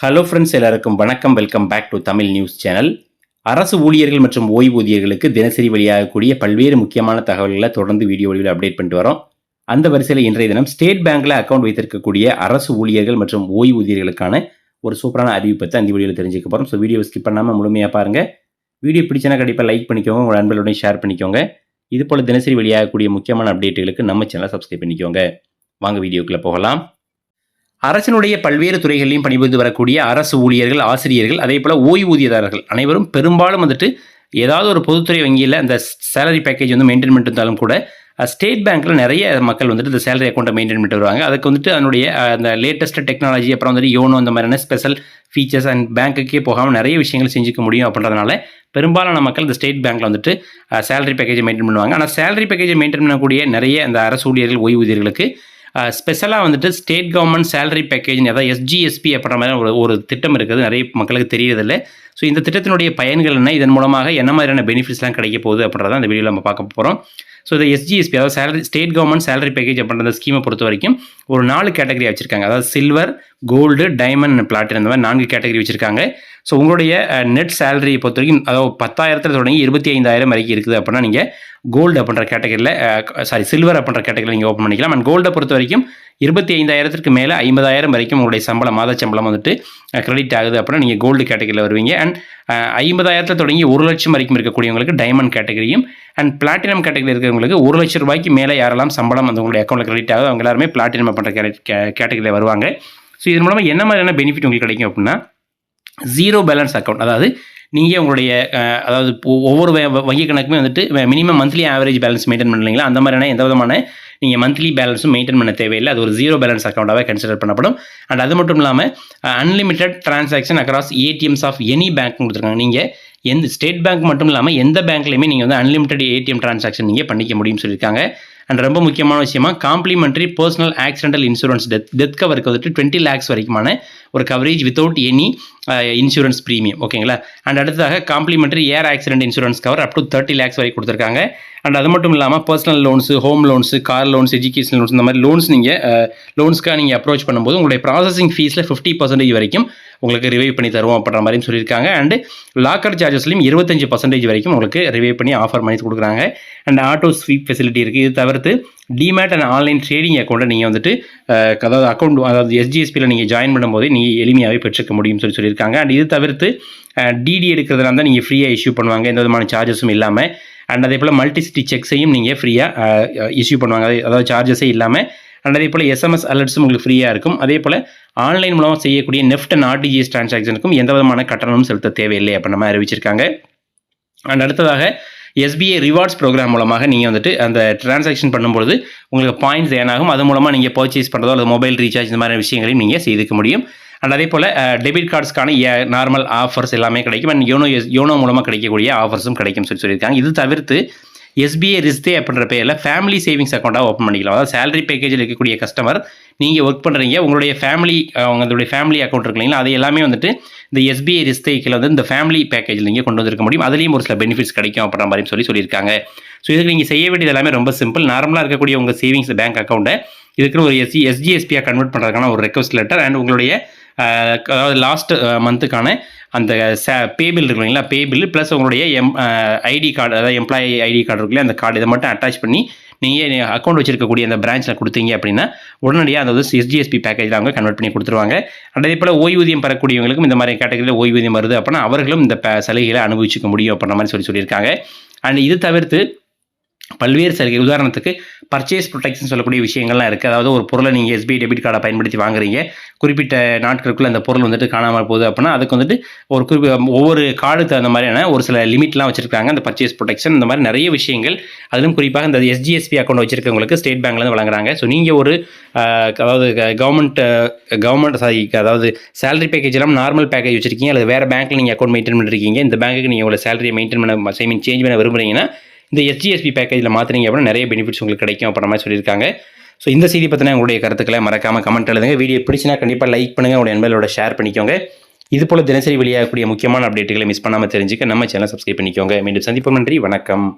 Hello friends, எல்லாருக்கும் வணக்கம். Welcome back to Tamil news channel. அரசு ஊழியர்கள் மற்றும் ஓய்வூதியர்களுக்கு தினசரி வெளியாகக்கூடிய பல்வேறு முக்கியமான தகவல்களை தொடர்ந்து வீடியோ வடிவில் அப்டேட் பண்ணிட்டு வரோம். அந்த வரிசையில் இன்றைய தினம் ஸ்டேட் பேங்க்ல அக்கௌண்ட் வைத்திருக்கக்கூடிய அரசு ஊழியர்கள் மற்றும் ஓய்வூதியர்களுக்கான ஒரு சூப்பரான அறிவிப்பை அந்த வீடியோவில் தெரிஞ்சுக்க போகிறோம். ஸோ வீடியோ ஸ்கிப் பண்ணாமல் முழுமையாக பாருங்கள். வீடியோ பிடிச்சனா கண்டிப்பாக லைக் பண்ணிக்கோங்க, உங்கள் நண்பர்களுடன் ஷேர் பண்ணிக்கோங்க. இது போல் தினசரி வெளியாகக்கூடிய முக்கியமான அப்டேட்டுகளுக்கு நம்ம சேனலை சப்ஸ்கிரைப் பண்ணிக்கோங்க. வாங்க வீடியோக்குள்ளே போகலாம். அரசினுடைய பல்வேறு துறைகளிலும் பணிபுரிந்து வரக்கூடிய அரசு ஊழியர்கள், ஆசிரியர்கள், அதே போல் ஓய்வூதியதாரர்கள் அனைவரும் பெரும்பாலும் ஏதாவது ஒரு பொதுத்துறை வங்கியில் அந்த சேலரி பேக்கேஜ் மெயின்டைன் பண்ணிட்டு இருந்தாலும் கூட ஸ்டேட் பேங்க்கில் நிறைய மக்கள் இந்த சேலரி அக்கௌண்ட்டை மெயின்டைன் பண்ணிட்டு வருவாங்க. அதுக்கு அதனுடைய அந்த லேட்டஸ்ட் டெக்னாலஜி, அப்புறம் யோனோ அந்த மாதிரியான ஸ்பெஷல் ஃபீச்சர்ஸ் அண்ட் பேங்க்குக்கே போகாமல் நிறைய விஷயங்கள் செஞ்சுக்க முடியும். அப்படின்றதுனால பெரும்பாலான மக்கள் இந்த ஸ்டேட் பேங்க்கில் சேலரி பேக்கேஜை மெயின்டைன் பண்ணுவாங்க. ஆனால் சேலரி பேக்கேஜை மெயின்டைன் பண்ணக்கூடிய நிறைய அந்த அரசு ஊழியர்கள், ஓய்வூதியர்களுக்கு ஸ்பெஷலாக ஸ்டேட் கவர்மெண்ட் சேலரி பேக்கேஜ், அதாவது எஸ்ஜிஎஸ்பி அப்படின்ற மாதிரி ஒரு திட்டம் இருக்குது. நிறைய மக்களுக்கு தெரியறதில்லை. ஸோ இந்த திட்டத்தினுடைய பயன்கள் என்ன, இதன் மூலமாக என்ன மாதிரியான பெனிஃபிட்ஸ்லாம் கிடைக்க போகுது அப்படின்றத அந்த வீடியோவில் நம்ம பார்க்க போகிறோம். ஸோ இந்த எஸ்ஜிஎஸ்பி, அதாவது ஸ்டேட் கவர்மெண்ட் சேலரி பேக்கேஜ் அப்படின்ற ஸ்கீமை பொறுத்த வரைக்கும் ஒரு 4 கேட்டகரி வச்சுருக்காங்க. அதாவது சில்வர், கோல்டு, டைமண்ட், பிளாட்டினம், இந்த மாதிரி 4 கேட்டகரி வச்சுருக்காங்க. ஸோ உங்களுடைய நெட் சேலரி பொறுத்த வரைக்கும், அதாவது 10,000 தொடங்கி 25,000 வரைக்கும் இருக்குது அப்படின்னா நீங்கள் கோல்டு அப்படின்ற கேட்டகரியில், சில்வர் அப்படின்ற கேட்டகரியில் நீங்கள் ஓப்பன் பண்ணிக்கலாம். அண்ட் கோல்டை பொறுத்த வரைக்கும் 25,000க்கு மேலே 50,000 வரைக்கும் உங்களுடைய சம்பளம், மாத சம்பளம் கிரெடிட் ஆகுது அப்படின்னா நீங்கள் கோல்டு கேட்டகரியில் வருவீங்க. அண்ட் 50,000 தொடங்கி 1,00,000 வரைக்கும் இருக்கக்கூடியவங்களுக்கு டைமண்ட் கேட்டகரியும், அண்ட் பிளாட்டினம் கேட்டகரி இருக்கிறவங்களுக்கு 1,00,000 ரூபாய்க்கு மேலே யாரெல்லாம் சம்பளம் உங்களுடைய அக்கௌண்ட்டில் கிரெடிட் ஆகுது அவங்க எல்லாருமே பிளாட்டினம் அப்படின்ற கேட்டகரியில் வருவாங்க. ஸோ இதன் மூலமாக என்ன மாதிரியான பெனிஃபிட் உங்களுக்கு கிடைக்கும் அப்படின்னா, ஜீரோ பேலன்ஸ் அக்கௌண்ட். அதாவது நீங்கள் உங்களுடைய ஒவ்வொரு வங்கி கணக்குமே minimum monthly average balance maintain பண்ணலீங்களா, அந்த மாதிரியான எந்த விதமான நீங்கள் மந்த்லி பேலன்ஸும் மெயின்டைன் பண்ண தேவையில்லை. அது ஒரு ஜீரோ பேலன்ஸ் அக்கௌண்ட்டாகவே கன்சிடர் பண்ணப்படும். அண்ட் அது மட்டும் இல்லாமல் unlimited transaction across ATMs of any bank கொடுத்துருக்காங்க. நீங்கள் எந்த ஸ்டேட் பேங்க் மட்டும் இல்லாமல் எந்த பேங்க்லையுமே நீங்கள் அன்லிமிட்டட் ஏடிஎம் டிரான்சாக்ஷன் நீங்கள் பண்ணிக்க முடியும்னு சொல்லியிருக்காங்க. அண்ட் ரொம்ப முக்கியமான விஷயமா, complimentary personal accidental insurance death கவருக்கு 20 lakhs வரைக்குமான ஒரு coverage without any insurance premium. ஓகேங்களா. அண்ட் அடுத்ததாக complimentary air accident insurance cover up to 30 lakhs வரைக்கும் கொடுத்துருக்காங்க. அண்ட் அது மட்டும் இல்லாமல் personal loans, home loans, car loans, education loans, இந்த மாதிரி லோன்ஸ் லோன்ஸ்க்காக நீங்கள் அப்ரோச் பண்ணும்போது உங்களுடைய ப்ராசஸிங் ஃபீஸில் 50% வரைக்கும் உங்களுக்கு ரிவைவ் பண்ணி தருவோம் அப்படின்ற மாதிரியும் சொல்லியிருக்காங்க. அண்டு லாக்கர் சார்ஜஸ்லையும் 25% வரைக்கும் உங்களுக்கு ரிவைவ் பண்ணி ஆஃபர் பண்ணி கொடுக்குறாங்க. அண்ட் ஆட்டோ ஸ்வீப் ஃபெசிலிட்டி இருக்குது. இது தவிர்த்து டிமேட் அண்ட் ஆன்லைன் ட்ரேடிங் அக்கௌண்ட்டை நீங்கள் அதாவது எஸ்ஜிஎஸ்பியில் நீங்கள் ஜாயின் பண்ணும்போதே நீங்கள் எளிமையாகவே பெற்றுக்க முடியும்னு சொல்லியிருக்காங்க. அண்ட் இது தவிர்த்து டிடி எடுக்கிறதுனா தான் நீங்கள் ஃப்ரீயாக இஷ்யூ பண்ணுவாங்க, எந்த விதமான சார்ஜஸும் இல்லாமல். அண்ட் அதே போல் மல்டிசிட்டி செக்ஸையும் நீங்கள் ஃப்ரீயாக இஷ்யூ பண்ணுவாங்க, அதாவது சார்ஜஸே இல்லாமல். அண்ட் அதே போல் எஸ்எம்எஸ் அலர்ட்ஸும் உங்களுக்கு ஃப்ரீயாக இருக்கும். அதே போல் ஆன்லைன் மூலமாக செய்யக்கூடிய நெஃப்ட் அண்ட் ஆர்டிஜிஎஸ் டிரான்சாக்ஷனுக்கும் எந்த விதமான கட்டணமும் செலுத்த தேவையில்லை அப்படின்னு நம்ம அறிவிச்சிருக்காங்க. அண்ட் அடுத்ததாக எஸ்பிஐ ரிவார்ட்ஸ் ப்ரோக்ராம் மூலமாக நீங்கள் அந்த டிரான்சாக்ஷன் பண்ணும்போது உங்களுக்கு பாயிண்ட்ஸ் ஏனாகும். அது மூலமாக நீங்கள் பர்ச்சேஸ் பண்ணுறதோ அல்லது மொபைல் ரீசார்ஜ் இந்த மாதிரி விஷயங்களையும் நீங்கள் செய்துக்க முடியும். அண்ட் அதே போல் டெபிட் கார்ட்ஸ்க்கான நார்மல் ஆஃபர்ஸ் எல்லாமே கிடைக்கும். அண்ட் யோனோ மூலமாக கிடைக்கக்கூடிய ஆஃபர்ஸும் கிடைக்கும் சொல்லியிருக்காங்க. இது தவிர்த்து எஸ்பிஐ ரிஸ்தே அப்படின்ற பேரில் ஃபேமிலி சேவிங்ஸ் அக்கௌண்ட்டாக ஓப்பன் பண்ணிக்கலாம். அதாவது சேலரி பேக்கேஜில் இருக்கக்கூடிய கஸ்டமர், நீங்கள் ஒர்க் பண்ணுறீங்க, உங்களுடைய ஃபேமிலி அக்கௌண்ட் இருக்கு இல்லைங்களா, அது எல்லாமே இந்த எஸ்பிஐ ரிஸ்தேக்கில் இந்த ஃபேமிலி பேக்கேஜில் நீங்கள் கொண்டு வந்திருக்க முடியும். அதுலேயும் ஒரு சில பெனிஃபிட்ஸ் கிடைக்கும் அப்படின்ற மாதிரி சொல்லியிருக்காங்க. ஸோ இதுக்கு நீங்கள் செய்ய வேண்டியது எல்லாமே ரொம்ப சிம்பிள். நார்மலாக இருக்கக்கூடிய உங்கள் சேவிங்ஸ் பேங்க் அக்கௌண்ட்டை இதுக்குன்னு ஒரு எஸ்ஜிஎஸ்பியாக கன்வெர்ட் பண்ணுறதுக்கான ஒரு ரெக்வஸ்ட் லெட்டர், அண்ட் உங்களுடைய அதாவது லாஸ்ட் மந்த்துக்கான அந்த பே பில் இருக்கு இல்லைங்களா, பே பில் ப்ளஸ் உங்களுடைய ஐடி கார்டு, அதாவது எம்ப்ளாயி ஐடி கார்டு இருக்குல்லையா, அந்த கார்டு, இதை மட்டும் அட்டாச் பண்ணி நீங்கள் அக்கௌண்ட் வச்சிருக்கக்கூடிய அந்த பிரான்ச்சில் கொடுத்தீங்க அப்படின்னா உடனடியாக அந்த எஸ்ஜிஎஸ்பி பேக்கேஜில் அவங்க கன்வெர்ட் பண்ணி கொடுத்துருவாங்க. அதே போல் ஓய்வூதியம் பெறக்கூடியவங்களுக்கும் இந்த மாதிரி கேட்டகரியில் ஓய்வூதியம் வருது அப்படின்னா அவர்களும் இந்த சலுகைகளை அனுபவிச்சுக்க முடியும் அப்படின்ற மாதிரி சொல்லியிருக்காங்க. அண்ட் இது தவிர்த்து பல்வேறு சலுகை, உதாரணத்துக்கு பர்ச்சேஸ் ப்ரொடெக்ஷன் சொல்லக்கூடிய விஷயங்கள்லாம் இருக்குது. அதாவது ஒரு பொருளை நீங்கள் எஸ்பிஐ டெபிட் கார்டை பயன்படுத்தி வாங்குறீங்க, குறிப்பிட்ட நாட்களுக்குள்ள அந்த பொருள் காணாமல் போகுது அப்படின்னா அதுக்கு ஒரு ஒவ்வொரு கார்டுக்கு அந்த மாதிரியான ஒரு சில லிமிட்லாம் வச்சுருக்காங்க. அந்த பர்ச்சேஸ் ப்ரொடெக்ஷன் இந்த மாதிரி நிறைய விஷயங்கள், அதிலும் குறிப்பாக இந்த எஸ்ஜிஎஸ்பி அக்கௌண்ட் வச்சிருக்கவங்களுக்கு ஸ்டேட் பேங்க்லேருந்து வழங்குறாங்க. ஸோ நீங்கள் ஒரு அதாவது சேலரி பேக்கேஜ் எல்லாம் நார்மல் பேக்கேஜ் வச்சிருக்கீங்க, அல்லது வேறு பேங்க்கில் நீங்கள் அக்கௌண்ட் மெயின்டைன் பண்ணிருக்கீங்க, இந்த பேங்க்குக்கு நீங்கள் உங்களை சேலரியை மெயின்டைன் பண்ண சேஞ்ச் பண்ண விரும்புகிறீங்கன்னா இந்த எஸ்ஜிஎஸ்பி பேக்கேஜில் மாற்றினீங்க அப்படின்னா நிறைய பெனிஃபிட்ஸ் உங்களுக்கு கிடைக்கும் அப்படின்ற மாதிரி சொல்லியிருக்காங்க. ஸோ இந்த செய்தி பற்றின உங்களுடைய கருத்துக்களை மறக்காமல் கமெண்ட் எழுதுங்க. வீடியோ பிடிச்சினா கண்டிப்பாக லைக் பண்ணுங்கள், உங்களுடைய நண்பர்களோட ஷேர் பண்ணிக்கோங்க. இது போல் தினசரி வெளியாகக்கூடிய முக்கியமான அப்டேட்டுகளை மிஸ் பண்ணாமல் தெரிஞ்சுக்க நம்ம சேனல் சப்ஸ்கிரைப் பண்ணிக்கோங்க. மீண்டும் சந்திப்போம். நன்றி, வணக்கம்.